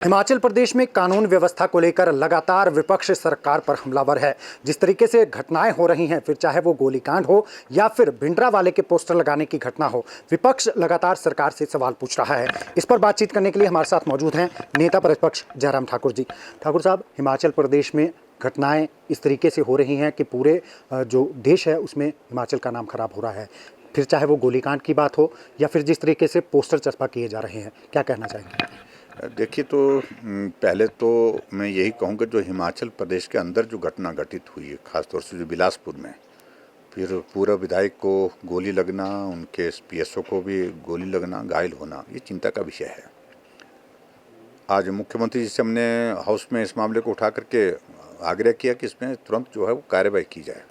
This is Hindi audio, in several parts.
हिमाचल प्रदेश में कानून व्यवस्था को लेकर लगातार विपक्ष सरकार पर हमलावर है। जिस तरीके से घटनाएं हो रही हैं, फिर चाहे वो गोलीकांड हो या फिर भिंडरावाले के पोस्टर लगाने की घटना हो, विपक्ष लगातार सरकार से सवाल पूछ रहा है। इस पर बातचीत करने के लिए हमारे साथ मौजूद हैं नेता प्रतिपक्ष जयराम ठाकुर जी। ठाकुर साहब, हिमाचल प्रदेश में घटनाएं इस तरीके से हो रही हैं कि पूरे जो देश है उसमें हिमाचल का नाम खराब हो रहा है, फिर चाहे वो गोलीकांड की बात हो या फिर जिस तरीके से पोस्टर चस्पा किए जा रहे हैं, क्या कहना चाहेंगे? देखिए, तो पहले तो मैं यही कहूँगा, जो हिमाचल प्रदेश के अंदर जो घटना घटित हुई है, ख़ासतौर से जो बिलासपुर में, फिर पूर्व विधायक को गोली लगना, उनके पीएसओ को भी गोली लगना, घायल होना, ये चिंता का विषय है। आज मुख्यमंत्री जी से हमने हाउस में इस मामले को उठा करके आग्रह किया कि इसमें तुरंत जो है वो कार्रवाई की जाए,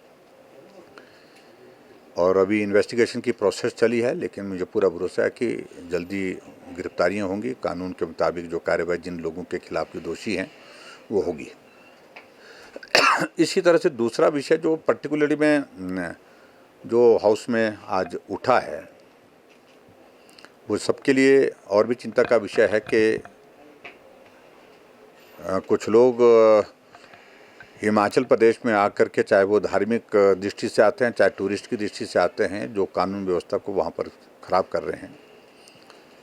और अभी इन्वेस्टिगेशन की प्रोसेस चली है, लेकिन मुझे पूरा भरोसा है कि जल्दी गिरफ्तारियां होंगी। कानून के मुताबिक जो कार्रवाई जिन लोगों के खिलाफ जो दोषी हैं वो होगी। इसी तरह से दूसरा विषय जो पर्टिकुलरली में जो हाउस में आज उठा है, वो सबके लिए और भी चिंता का विषय है कि कुछ लोग हिमाचल प्रदेश में आकर के, चाहे वो धार्मिक दृष्टि से आते हैं, चाहे टूरिस्ट की दृष्टि से आते हैं, जो कानून व्यवस्था को वहाँ पर ख़राब कर रहे हैं।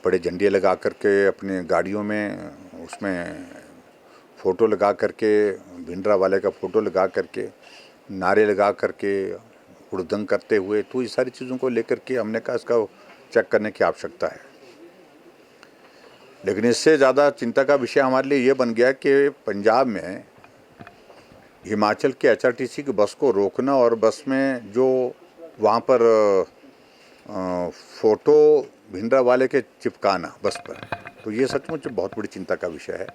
बड़े झंडे लगा करके अपने गाड़ियों में उसमें फ़ोटो लगा करके, भिंडरावाले का फ़ोटो लगा करके, नारे लगा करके हुड़दंग करते हुए, तो ये सारी चीज़ों को लेकर के हमने कहा इसका चेक करने की आवश्यकता है। लेकिन इससे ज़्यादा चिंता का विषय हमारे लिए ये बन गया कि पंजाब में हिमाचल के एचआरटीसी की बस को रोकना और बस में जो वहाँ पर फ़ोटो भिंडरावाले के चिपकाना बस पर, तो ये सचमुच बहुत बड़ी चिंता का विषय है।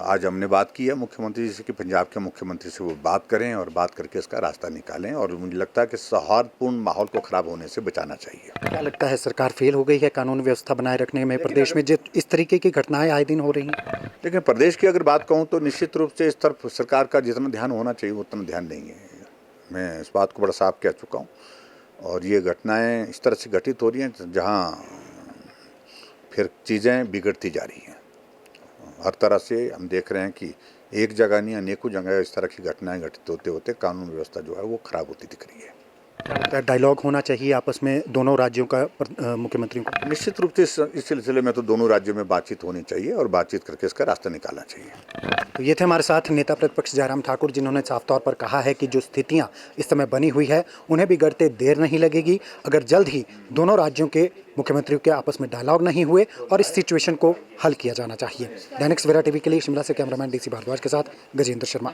आज हमने बात की है मुख्यमंत्री जी से कि पंजाब के मुख्यमंत्री से वो बात करें और बात करके इसका रास्ता निकालें, और मुझे लगता है कि सौहार्दपूर्ण माहौल को ख़राब होने से बचाना चाहिए। क्या लगता है, सरकार फेल हो गई है कानून व्यवस्था बनाए रखने में प्रदेश में, जिस इस तरीके की घटनाएं आए दिन हो रही हैं? लेकिन प्रदेश की अगर बात कहूँ तो निश्चित रूप से इस तरफ सरकार का जितना ध्यान होना चाहिए उतना ध्यान नहीं है। मैं इस बात को बड़ा साफ कह चुका हूँ, और ये घटनाएं इस तरह से घटित हो रही हैं जहाँ फिर चीज़ें बिगड़ती जा रही हैं। हर तरह से हम देख रहे हैं कि एक जगह नहीं, अनेकों जगह इस तरह की घटनाएं घटित होते होते कानून व्यवस्था जो है वो ख़राब होती दिख रही है। क्या लगता है, डायलॉग होना चाहिए आपस में दोनों राज्यों का, मुख्यमंत्रियों को? निश्चित रूप से इस सिलसिले में तो दोनों राज्यों में बातचीत होनी चाहिए और बातचीत करके इसका रास्ता निकालना चाहिए। तो ये थे हमारे साथ नेता प्रतिपक्ष जयराम ठाकुर, जिन्होंने साफ तौर पर कहा है कि जो स्थितियां इस समय बनी हुई है उन्हें बिगड़ते देर नहीं लगेगी, अगर जल्द ही दोनों राज्यों के मुख्यमंत्रियों के आपस में डायलॉग नहीं हुए, और इस सिचुएशन को हल किया जाना चाहिए। दैनिक सवेरा टीवी के लिए शिमला से कैमरामैन DC भारद्वाज के साथ गजेंद्र शर्मा।